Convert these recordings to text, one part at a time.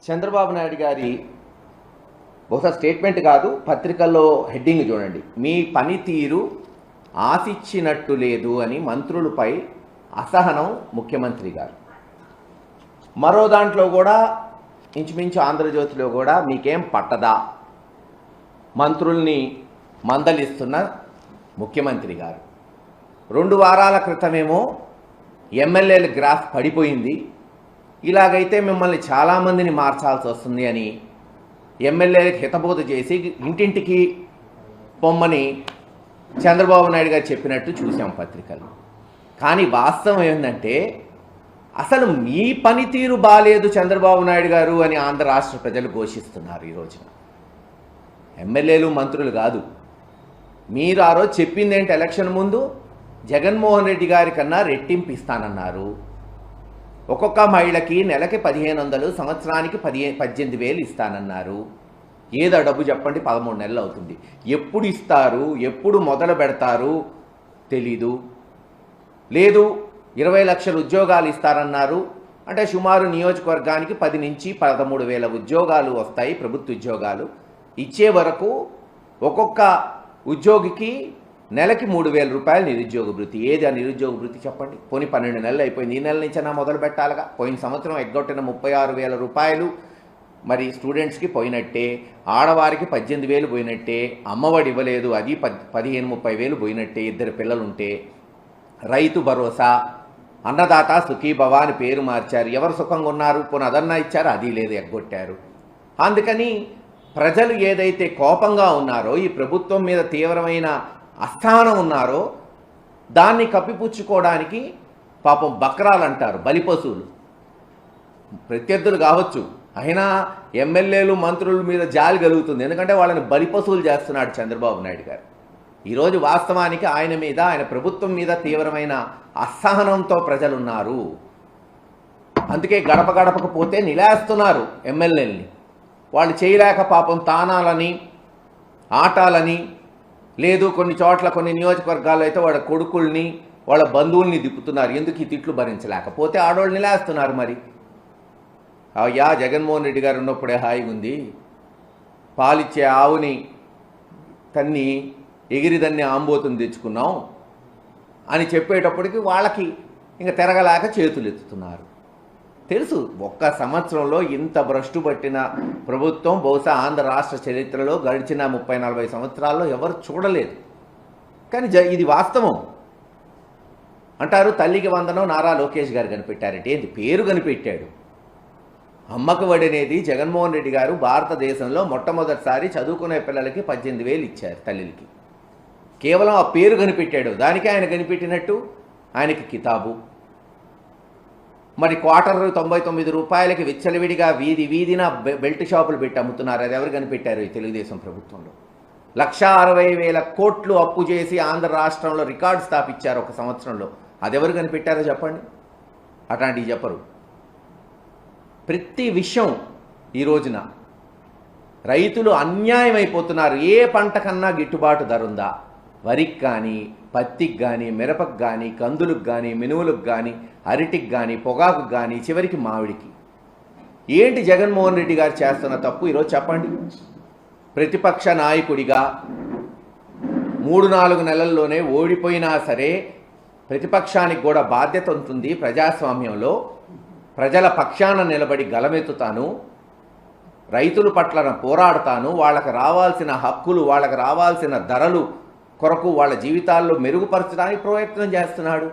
చంద్రబాబు నాయుడు గారి బహుశా స్టేట్మెంట్ కాదు, పత్రికల్లో హెడ్డింగ్ చూడండి. మీ పనితీరు ఆశించినట్టు లేదు అని మంత్రులపై అసహనం ముఖ్యమంత్రి గారు. మరో దాంట్లో కూడా ఇంచుమించు ఆంధ్రజ్యోతిలో కూడా మీకేం పట్టదా మంత్రుల్ని మందలిస్తున్న ముఖ్యమంత్రి గారు. 2 వారాల క్రితమేమో ఎమ్మెల్యేల గ్రాఫ్ పడిపోయింది, ఇలాగైతే మిమ్మల్ని చాలామందిని మార్చాల్సి వస్తుంది అని ఎమ్మెల్యేలకు హితబోధ చేసి ఇంటింటికి పొమ్మని చంద్రబాబు నాయుడు గారు చెప్పినట్టు చూసాం పత్రికలు. కానీ వాస్తవం ఏంటంటే అసలు మీ పనితీరు బాలేదు చంద్రబాబు నాయుడు గారు అని ఆంధ్ర రాష్ట్ర ప్రజలు ఘోషిస్తున్నారు ఈ రోజున. ఎమ్మెల్యేలు మంత్రులు కాదు. మీరు ఆ రోజు చెప్పింది ఏంటి? ఎలక్షన్ ముందు జగన్మోహన్ రెడ్డి గారి కన్నా రెట్టింపు ఇస్తానన్నారు. ఒక్కొక్క మహిళకి నెలకి 1500, సంవత్సరానికి 18,000 ఇస్తానన్నారు. ఏదో డబ్బు చెప్పండి, 13 నెలలు అవుతుంది. ఎప్పుడు ఇస్తారు, ఎప్పుడు మొదలు పెడతారు తెలీదు. లేదు 20 లక్షల ఉద్యోగాలు ఇస్తారన్నారు. అంటే సుమారు నియోజకవర్గానికి 10 నుంచి 13,000 ఉద్యోగాలు వస్తాయి, ప్రభుత్వ ఉద్యోగాలు. ఇచ్చే వరకు ఒక్కొక్క ఉద్యోగికి నెలకి 3,000 రూపాయలు నిరుద్యోగ భృతి. ఏది ఆ నిరుద్యోగ భృతి చెప్పండి? పోనీ 12 నెలలు అయిపోయింది, ఈ నెల నుంచైనా మొదలు పెట్టాలిగా. పోయిన సంవత్సరం ఎగ్గొట్టిన 36,000 రూపాయలు మరి స్టూడెంట్స్కి పోయినట్టే, ఆడవారికి 18,000 పోయినట్టే, అమ్మఒడి ఇవ్వలేదు, అది 15,000-30,000 పోయినట్టే 2 పిల్లలుంటే. రైతు భరోసా, అన్నదాత సుఖీభవ అని పేరు మార్చారు. ఎవరు సుఖంగా ఉన్నారు? పోనీ అదన్నా ఇచ్చారు, అది లేదు, ఎగ్గొట్టారు. అందుకని ప్రజలు ఏదైతే కోపంగా ఉన్నారో, ఈ ప్రభుత్వం మీద తీవ్రమైన అస్థానం ఉన్నారో, దాన్ని కప్పిపుచ్చుకోవడానికి పాపం బక్రాలు అంటారు, బలిపశువులు. ప్రత్యర్థులు కావచ్చు, అయినా ఎమ్మెల్యేలు మంత్రుల మీద జాలి కలుగుతుంది. ఎందుకంటే వాళ్ళని బలిపశువులు చేస్తున్నాడు చంద్రబాబు నాయుడు గారు. ఈరోజు వాస్తవానికి ఆయన మీద, ఆయన ప్రభుత్వం మీద తీవ్రమైన అసహనంతో ప్రజలున్నారు. అందుకే గడప గడపకు పోతే నిలేస్తున్నారు ఎమ్మెల్యేలని. వాళ్ళు చేయలేక పాపం తానాలని, ఆటాలని, లేదు కొన్ని చోట్ల కొన్ని నియోజకవర్గాల్లో అయితే వాళ్ళ కొడుకుల్ని, వాళ్ళ బంధువుల్ని దిప్పుతున్నారు. ఎందుకు? ఈ తిట్లు భరించలేకపోతే ఆడవాళ్ళు నిలేస్తున్నారు. మరి అయ్యా జగన్మోహన్ రెడ్డి గారు ఉన్నప్పుడే హాయిగా ఉంది, పాలిచ్చే ఆవుని తన్ని ఎగిరిదన్ని ఆంబోతుని తెచ్చుకున్నాం అని చెప్పేటప్పటికి వాళ్ళకి ఇంకా తిరగలేక చేతులు ఎత్తుతున్నారు. తెలుసు, ఒక్క సంవత్సరంలో ఇంత భ్రష్టు పట్టిన ప్రభుత్వం బహుశా ఆంధ్ర రాష్ట్ర చరిత్రలో గడిచిన 30-40 సంవత్సరాల్లో ఎవరు చూడలేదు. కానీ ఇది వాస్తవం. అంటారు తల్లికి వందనం నారా లోకేష్ గారు కనిపెట్టారంటే ఏంటి? పేరు కనిపెట్టాడు. అమ్మకు వడి అనేది జగన్మోహన్ రెడ్డి గారు భారతదేశంలో మొట్టమొదటిసారి చదువుకునే పిల్లలకి 18,000 ఇచ్చారు తల్లికి. కేవలం ఆ పేరు కనిపెట్టాడు. దానికే ఆయన కనిపెట్టినట్టు ఆయనకి కితాబు. మరి క్వార్టర్ 99 రూపాయలకి విచ్చలవిడిగా వీధిన బెల్ట్ షాపులు పెట్టి అమ్ముతున్నారు. అది ఎవరు కనిపెట్టారు? ఈ తెలుగుదేశం ప్రభుత్వంలో 1,60,000 కోట్లు అప్పు చేసి ఆంధ్ర రాష్ట్రంలో రికార్డు స్థాపించారు ఒక సంవత్సరంలో. అది ఎవరు కనిపెట్టారో చెప్పండి? అట్లాంటివి చెప్పరు. ప్రతి విషయం ఈ రోజున రైతులు అన్యాయం అయిపోతున్నారు. ఏ పంట కన్నా గిట్టుబాటు ధర ఉందా? వరికి కానీ, పత్తికి కానీ, మిరపకు కానీ, కందులకు కానీ, మినువులకు కానీ, అరటికి కానీ, పొగాకు కానీ, చివరికి మామిడికి. ఏంటి జగన్మోహన్ రెడ్డి గారు చేస్తున్న తప్పు ఈరోజు చెప్పండి? ప్రతిపక్ష నాయకుడిగా 3-4 నెలల్లోనే ఓడిపోయినా సరే ప్రతిపక్షానికి కూడా బాధ్యత ఉంటుంది. ప్రజాస్వామ్యంలో ప్రజల పక్షాన నిలబడి గలమెత్తుతాను, రైతుల పట్ల పోరాడతాను, వాళ్ళకి రావాల్సిన హక్కులు, వాళ్ళకి రావాల్సిన ధరలు కొరకు వాళ్ళ జీవితాల్లో మెరుగుపరచడానికి ప్రయత్నం చేస్తున్నాడు.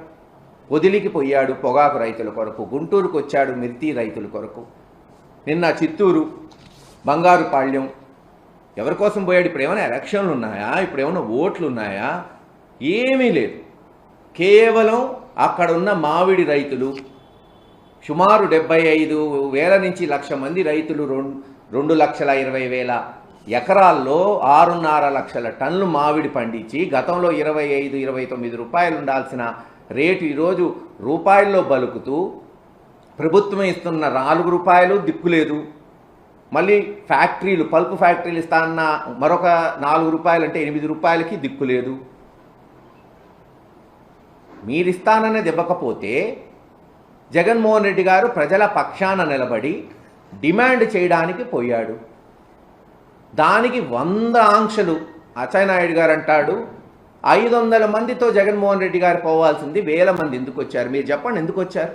పొదిలికి పోయాడు పొగాకు రైతుల కొరకు, గుంటూరుకు వచ్చాడు మిర్చి రైతుల కొరకు, నిన్న చిత్తూరు, బంగారుపాళ్యం. ఎవరి కోసం పోయాడు? ఇప్పుడు ఏమైనా ఎలక్షన్లు ఉన్నాయా? ఇప్పుడు ఏమైనా ఓట్లు ఉన్నాయా? ఏమీ లేదు. కేవలం అక్కడున్న మామిడి రైతులు సుమారు 75,000 నుంచి 1,00,000 మంది రైతులు 2,20,000 ఎకరాల్లో 6.5 లక్షల టన్నులు మామిడి పండించి గతంలో 25-29 రూపాయలు ఉండాల్సిన రేటు ఈరోజు రూపాయల్లో బలుకుతూ ప్రభుత్వం ఇస్తున్న 4 రూపాయలు దిక్కులేదు. మళ్ళీ ఫ్యాక్టరీలు, పల్పు ఫ్యాక్టరీలు ఇస్తానన్న మరొక 4 రూపాయలు అంటే 8 రూపాయలకి దిక్కులేదు. మీరిస్తానన్నది ఇవ్వకపోతే జగన్మోహన్ రెడ్డి గారు ప్రజల పక్షాన నిలబడి డిమాండ్ చేయడానికి పోయాడు. దానికి 100 ఆంక్షలు. అచ్చెన్నాయుడు గారు అంటాడు 500 మందితో జగన్మోహన్ రెడ్డి గారు పోవాల్సింది 1000 మంది ఎందుకు వచ్చారు? మీరు చెప్పండి, ఎందుకు వచ్చారు?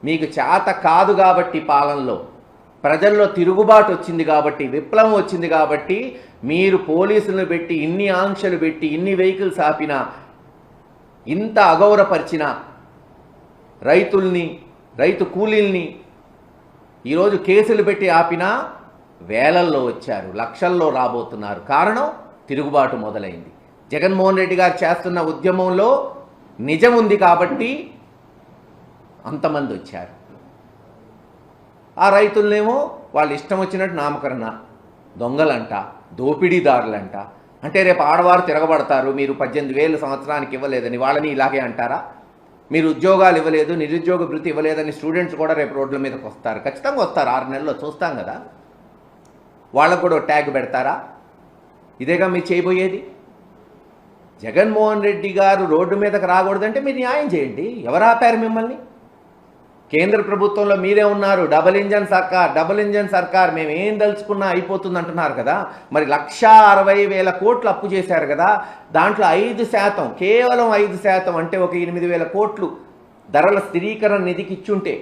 మీకు చేత కాదు కాబట్టి, పాలనలో ప్రజల్లో తిరుగుబాటు వచ్చింది కాబట్టి, విప్లవం వచ్చింది కాబట్టి మీరు పోలీసులను పెట్టి, ఇన్ని ఆంక్షలు పెట్టి, ఇన్ని వెహికల్స్ ఆపినా, ఇంత అగౌరవపరిచిన రైతుల్ని, రైతు కూలీల్ని ఈరోజు కేసులు పెట్టి ఆపినా వేలల్లో వచ్చారు, లక్షల్లో రాబోతున్నారు. కారణం తిరుగుబాటు మొదలైంది. జగన్మోహన్ రెడ్డి గారు చేస్తున్న ఉద్యమంలో నిజం ఉంది కాబట్టి అంతమంది వచ్చారు. ఆ రైతులనేమో వాళ్ళు ఇష్టం వచ్చినట్టు నామకరణ దొంగలంట, దోపిడీదారులంట. అంటే రేపు ఆడవారు తిరగబడతారు, మీరు 18,000 సంవత్సరానికి ఇవ్వలేదని వాళ్ళని ఇలాగే అంటారా? మీరు ఉద్యోగాలు ఇవ్వలేదు, నిరుద్యోగ భృతి ఇవ్వలేదని స్టూడెంట్స్ కూడా రేపు రోడ్ల మీదకి వస్తారు. ఖచ్చితంగా వస్తారు, 6 నెలల్లో చూస్తాం కదా. వాళ్ళకు కూడా ట్యాగ్ పెడతారా? ఇదేగా మీరు చేయబోయేది. జగన్మోహన్ రెడ్డి గారు రోడ్డు మీదకి రాకూడదంటే మీరు న్యాయం చేయండి. ఎవరు ఆపారు మిమ్మల్ని? కేంద్ర ప్రభుత్వంలో మీరే ఉన్నారు. డబుల్ ఇంజన్ సర్కార్ మేము ఏం దలుచుకున్నా అయిపోతుంది అంటున్నారు కదా. మరి 1,60,000 కోట్లు అప్పు చేశారు కదా. దాంట్లో 5%, కేవలం 5% అంటే ఒక 8,000 కోట్లు ధరల స్థిరీకరణ నిధికి ఇచ్చుంటే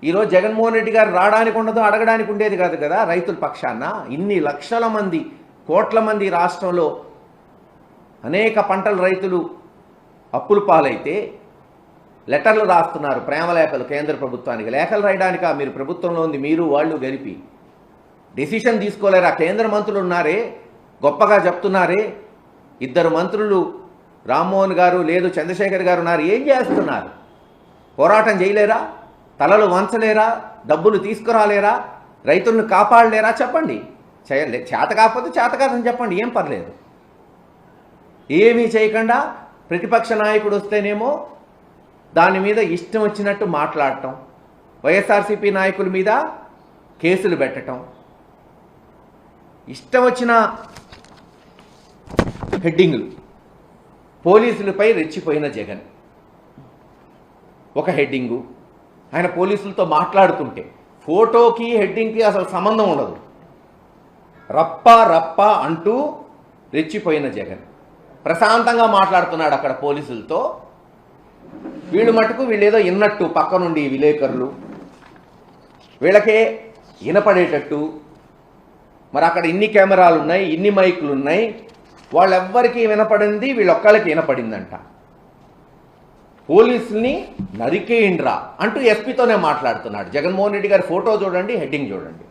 ఈరోజు జగన్మోహన్ రెడ్డి గారు రావడానికి ఉండదు, అడగడానికి ఉండేది కాదు కదా రైతుల పక్షాన. ఇన్ని లక్షల మంది, కోట్ల మంది రాష్ట్రంలో అనేక పంటల రైతులు అప్పుల పాలైతే లెటర్లు రాస్తున్నారు, ప్రేమలేఖలు కేంద్ర ప్రభుత్వానికి. లేఖలు రాయడానికా? మీరు ప్రభుత్వంలో ఉంది, మీరు వాళ్ళు గెలిపి డెసిషన్ తీసుకోలేరా? కేంద్ర మంత్రులు ఉన్నారే, గొప్పగా చెప్తున్నారే. 2 మంత్రులు రామ్మోహన్ గారు, లేదు చంద్రశేఖర్ గారు ఉన్నారు. ఏం చేస్తున్నారు? పోరాటం చేయలేరా? తలలు వంచలేరా? డబ్బులు తీసుకురాలేరా? రైతులను కాపాడలేరా? చెప్పండి. చేత కాకపోతే చేత కాదని చెప్పండి, ఏం పర్లేదు. ఏమీ చేయకుండా ప్రతిపక్ష నాయకుడు వస్తేనేమో దాని మీద ఇష్టం వచ్చినట్టు మాట్లాడటం, వైఎస్ఆర్సీపీ నాయకుల మీద కేసులు పెట్టడం, ఇష్టం వచ్చిన హెడ్డింగులు. పోలీసులపై రెచ్చిపోయిన జగన్ ఒక హెడ్డింగు. ఆయన పోలీసులతో మాట్లాడుతుంటే ఫోటోకి హెడ్డింగ్కి అసలు సంబంధం ఉండదు. రప్ప అంటూ రెచ్చిపోయిన జగన్ ప్రశాంతంగా మాట్లాడుతున్నాడు అక్కడ పోలీసులతో. వీళ్ళు మటుకు వీళ్ళేదో విన్నట్టు పక్క నుండి విలేకరులు వీళ్ళకే వినపడేటట్టు. మరి అక్కడ ఇన్ని కెమెరాలు ఉన్నాయి, ఇన్ని మైకులు ఉన్నాయి, వాళ్ళెవ్వరికీ వినపడింది, వీళ్ళొక్కళ్ళకి వినపడిందంట. పోలీసుల్ని నరికేయండ్రా అంటూ ఎస్పీతోనే మాట్లాడుతున్నాడు. జగన్మోహన్ రెడ్డి గారి ఫోటో చూడండి, హెడ్డింగ్ చూడండి.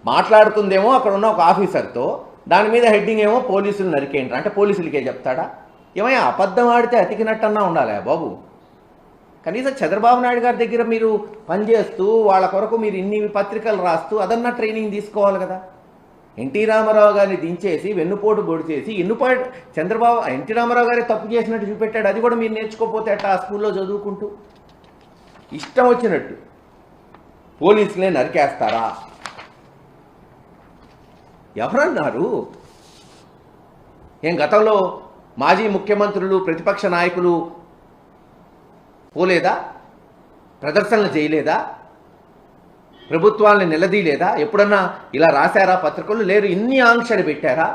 మాట్లాడుతుందేమో అక్కడ ఉన్న ఒక ఆఫీసర్తో, దాని మీద హెడ్డింగ్ ఏమో పోలీసులు నరికేయండ్రా. అంటే పోలీసులకే చెప్తాడా? ఏమయ్యా, అబద్ధం ఆడితే అతికినట్టన్నా ఉండాలి బాబు. కనీసం చంద్రబాబు నాయుడు గారి దగ్గర మీరు పనిచేస్తూ వాళ్ళ కొరకు మీరు ఇన్ని పత్రికలు రాస్తూ అదన్నా ట్రైనింగ్ తీసుకోవాలి కదా. ఎన్టీ రామారావు గారిని దించేసి వెన్నుపోటు పొడిచేసి ఎన్టీ రామారావు గారి తప్పు చేసినట్టు చూపెట్టాడు. అది కూడా మీరు నేర్చుకోకపోతే అట్లా ఆ స్కూల్లో చదువుకుంటూ ఇష్టం వచ్చినట్టు పోలీసులే నరికేస్తారా? ఎవరన్నారు? ఏం గతంలో మాజీ ముఖ్యమంత్రులు, ప్రతిపక్ష నాయకులు పోలేదా? ప్రదర్శనలు చేయలేదా? ప్రభుత్వాన్ని నిలదీయలేదా? ఎప్పుడన్నా ఇలా రాశారా పత్రికలు? లేరు. ఇన్ని ఆంక్షలు పెట్టారా?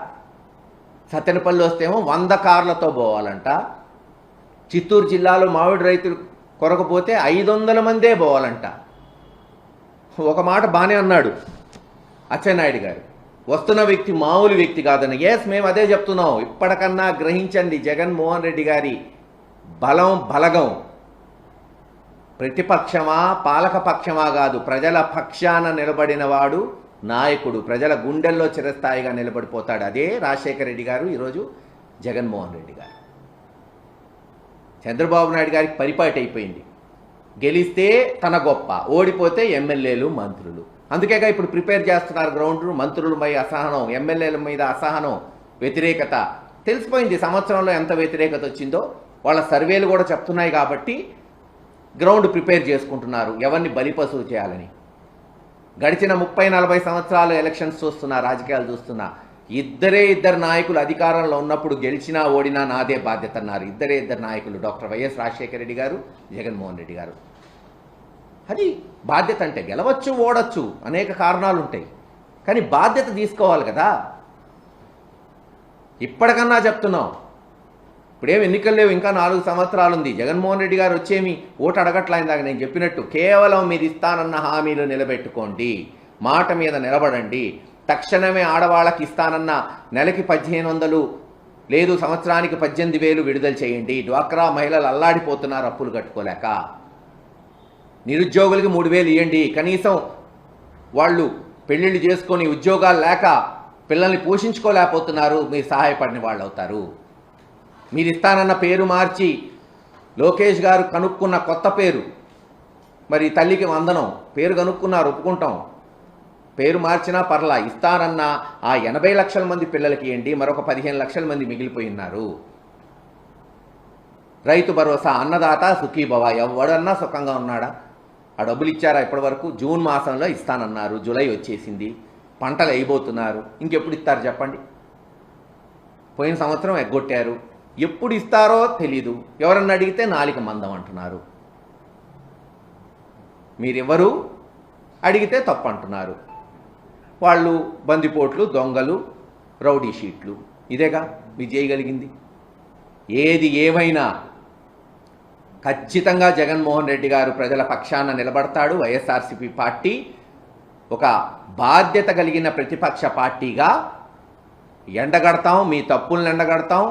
సత్తెనపల్లి వస్తేమో 100 కార్లతో పోవాలంట. చిత్తూరు జిల్లాలో మామిడి రైతులు కొరకపోతే 500 మందే పోవాలంట. ఒక మాట బాగానే అన్నాడు అచ్చెన్నాయుడు గారు, వస్తున్న వ్యక్తి మామూలు వ్యక్తి కాదని. మేము అదే చెప్తున్నాం. ఇప్పటికన్నా గ్రహించండి జగన్మోహన్ రెడ్డి గారి బలగం. ప్రతిపక్షమా పాలకపక్షమా కాదు, ప్రజల పక్షాన నిలబడిన వాడు నాయకుడు. ప్రజల గుండెల్లో చిరస్థాయిగా నిలబడిపోతాడు. అదే రాజశేఖర రెడ్డి గారు, ఈరోజు జగన్మోహన్ రెడ్డి గారు. చంద్రబాబు నాయుడు గారికి పరిపాటి అయిపోయింది. గెలిస్తే తన గొప్ప, ఓడిపోతే ఎమ్మెల్యేలు, మంత్రులు. అందుకేగా ఇప్పుడు ప్రిపేర్ చేస్తున్నారు గ్రౌండ్. మంత్రులపై అసహనం, ఎమ్మెల్యేల మీద అసహనం, వ్యతిరేకత తెలిసిపోయింది. సంవత్సరంలో ఎంత వ్యతిరేకత వచ్చిందో వాళ్ళ సర్వేలు కూడా చెప్తున్నాయి. కాబట్టి గ్రౌండ్ ప్రిపేర్ చేసుకుంటున్నారు ఎవరిని బలిపశువు చేయాలని. గడిచిన 30-40 సంవత్సరాలు ఎలక్షన్స్ చూస్తున్నా, రాజకీయాలు చూస్తున్నా, ఇద్దరు నాయకులు అధికారంలో ఉన్నప్పుడు గెలిచినా ఓడినా నాదే బాధ్యత అన్నారు. ఇద్దరు నాయకులు, డాక్టర్ వైఎస్ రాజశేఖర రెడ్డి గారు, జగన్మోహన్ రెడ్డి గారు. అది బాధ్యత. అంటే గెలవచ్చు, ఓడచ్చు, అనేక కారణాలు ఉంటాయి, కానీ బాధ్యత తీసుకోవాలి కదా. ఇప్పటికన్నా చెప్తున్నాం, ఇప్పుడేమి ఎన్నికలు లేవు, ఇంకా 4 సంవత్సరాలు ఉంది. జగన్మోహన్ రెడ్డి గారు వచ్చేమి ఓటు అడగట్లయిందాక నేను చెప్పినట్టు కేవలం మీరు ఇస్తానన్న హామీలు నిలబెట్టుకోండి, మాట మీద నిలబడండి. తక్షణమే ఆడవాళ్ళకి ఇస్తానన్న నెలకి 1500 లేదు సంవత్సరానికి 18,000 విడుదల చేయండి. డ్వాక్రా మహిళలు అల్లాడిపోతున్నారు అప్పులు కట్టుకోలేక. నిరుద్యోగులకి 3,000 ఇవ్వండి. కనీసం వాళ్ళు పెళ్ళిళ్ళు చేసుకొని ఉద్యోగాలు లేక పిల్లల్ని పోషించుకోలేకపోతున్నారు, మీరు సహాయపడిన వాళ్ళు అవుతారు. మీరు ఇస్తానన్న పేరు మార్చి లోకేష్ గారు కనుక్కున్న కొత్త పేరు, మరి తల్లికి వందనం పేరు కనుక్కున్నారు, ఒప్పుకుంటాం. పేరు మార్చినా పర్లా, ఇస్తానన్న ఆ 80 లక్షల మంది పిల్లలకి ఇవ్వండి. మరొక 15 లక్షల మంది మిగిలిపోయి ఉన్నారు. రైతు భరోసా, అన్నదాత సుఖీభవ, ఎవడన్నా సుఖంగా ఉన్నాడా? ఆ డబ్బులు ఇచ్చారా ఇప్పటి వరకు? జూన్ మాసంలో ఇస్తానన్నారు, జూలై వచ్చేసింది, పంటలు అయిపోతున్నారు, ఇంకెప్పుడు ఇస్తారు చెప్పండి? పోయిన సంవత్సరం ఎగ్గొట్టారు, ఎప్పుడు ఇస్తారో తెలీదు. ఎవరన్నా అడిగితే నాలిక మందం అంటున్నారు. మీరెవరు అడిగితే తప్పు అంటున్నారు. వాళ్ళు బందిపోట్లు, దొంగలు, రౌడీ షీట్లు, ఇదేగా మీరు చేయగలిగింది. ఏది ఏమైనా ఖచ్చితంగా జగన్మోహన్ రెడ్డి గారు ప్రజల పక్షాన నిలబడతాడు. వైఎస్ఆర్సీపీ పార్టీ ఒక బాధ్యత కలిగిన ప్రతిపక్ష పార్టీగా ఎండగడతాం, మీ తప్పులను ఎండగడతాం.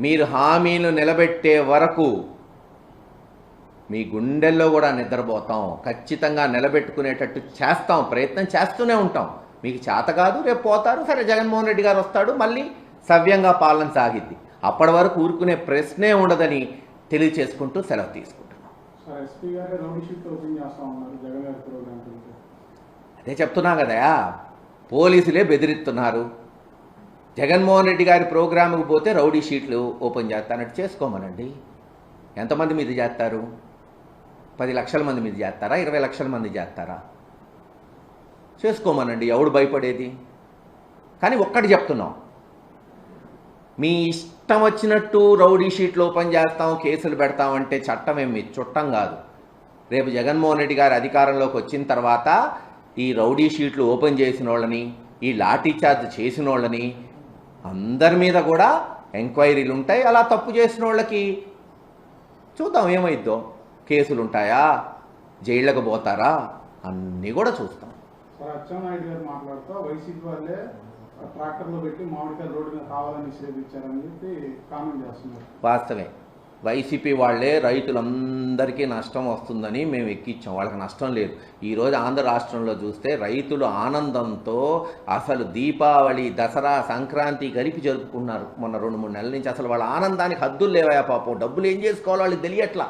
మీరు హామీలు నిలబెట్టే వరకు మీ గుండెల్లో కూడా నిద్రపోతాం. ఖచ్చితంగా నిలబెట్టుకునేటట్టు చేస్తాం, ప్రయత్నం చేస్తూనే ఉంటాం. మీకు చేత కాదు, రేపు పోతారు, సరే జగన్మోహన్ రెడ్డి గారు వస్తాడు, మళ్ళీ సవ్యంగా పాలన సాగిద్ది. అప్పటి వరకు ఊరుకునే ప్రశ్నే ఉండదని తెలియచేసుకుంటూ సెలవు తీసుకుంటున్నాం. అదే చెప్తున్నా కదా, పోలీసులే బెదిరిస్తున్నారు. జగన్మోహన్ రెడ్డి గారి ప్రోగ్రాముకు పోతే రౌడీ షీట్లు ఓపెన్ చేస్తానట్టు చేసుకోమనండి. ఎంతమంది మీద చేస్తారు? 10 లక్షల మంది మీద చేస్తారా? 20 లక్షల మంది చేస్తారా? చేసుకోమనండి, ఎవడు భయపడేది? కానీ ఒక్కటి చెప్తున్నాం, మీ ఇష్టం వచ్చినట్టు రౌడీ షీట్లు ఓపెన్ చేస్తాం, కేసులు పెడతామంటే చట్టం ఏమి చుట్టం కాదు. రేపు జగన్మోహన్ రెడ్డి గారు అధికారంలోకి వచ్చిన తర్వాత ఈ రౌడీ షీట్లు ఓపెన్ చేసిన వాళ్ళని, ఈ లాఠీ చార్జ్ చేసిన వాళ్ళని అందరి మీద కూడా ఎంక్వైరీలు ఉంటాయి. అలా తప్పు చేసిన వాళ్ళకి చూద్దాం ఏమైద్దో, కేసులు ఉంటాయా, జైళ్ళకు పోతారా, అన్నీ కూడా చూస్తాం. అచ్చెన్నాయుడు గారు మాట్లాడుతూ వైసీపీ వాళ్ళే ట్రాక్టర్లో పెట్టి మామిడికాయలు రోడ్డు మీద కావాలని నిషేధించారని చెప్పి కామెంట్ చేస్తున్నారు. వాస్తవే, వైసీపీ వాళ్ళే రైతులందరికీ నష్టం వస్తుందని మేము ఎక్కించాం. వాళ్ళకి నష్టం లేదు. ఈరోజు ఆంధ్ర రాష్ట్రంలో చూస్తే రైతులు ఆనందంతో అసలు దీపావళి, దసరా, సంక్రాంతి కలిపి జరుపుకున్నారు. మొన్న 2-3 నెలల నుంచి అసలు వాళ్ళ ఆనందానికి హద్దులు లేవయా పాపం. డబ్బులు ఏం చేసుకోవాలో వాళ్ళకి తెలియట్లా.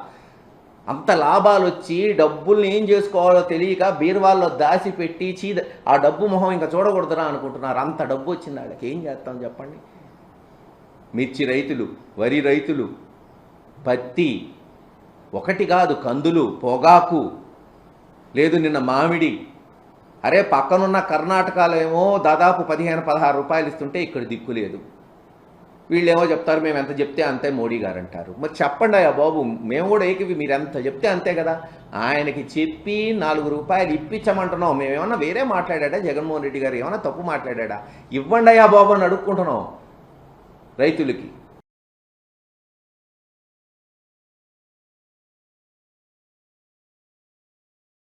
అంత లాభాలు వచ్చి డబ్బుల్ని ఏం చేసుకోవాలో తెలియక బీరువాల్లో దాచిపెట్టి ఆ డబ్బు మొహం ఇంకా చూడకూడదురా అనుకుంటున్నారు. అంత డబ్బు వచ్చింది వాళ్ళకి. ఏం చేస్తాం చెప్పండి? మిర్చి రైతులు, వరి రైతులు, పత్తి, ఒకటి కాదు, కందులు, పొగాకు, లేదు నిన్న మామిడి. అరే పక్కనున్న కర్ణాటకలో ఏమో దాదాపు 15-16 రూపాయలు ఇస్తుంటే ఇక్కడ దిక్కు లేదు. వీళ్ళేమో చెప్తారు మేము ఎంత చెప్తే అంతే మోడీ గారు అంటారు. మరి చెప్పండి అయ్యా బాబు, మేము కూడా ఏకివి, మీరు ఎంత చెప్తే అంతే కదా. ఆయనకి చెప్పి 4 రూపాయలు ఇప్పించమంటున్నాం. మేమేమన్నా వేరే మాట్లాడా? జగన్మోహన్ రెడ్డి గారు ఏమన్నా తప్పు మాట్లాడా? ఇవ్వండి అయ్యా బాబు అని అడుక్కుంటున్నాం రైతులకి.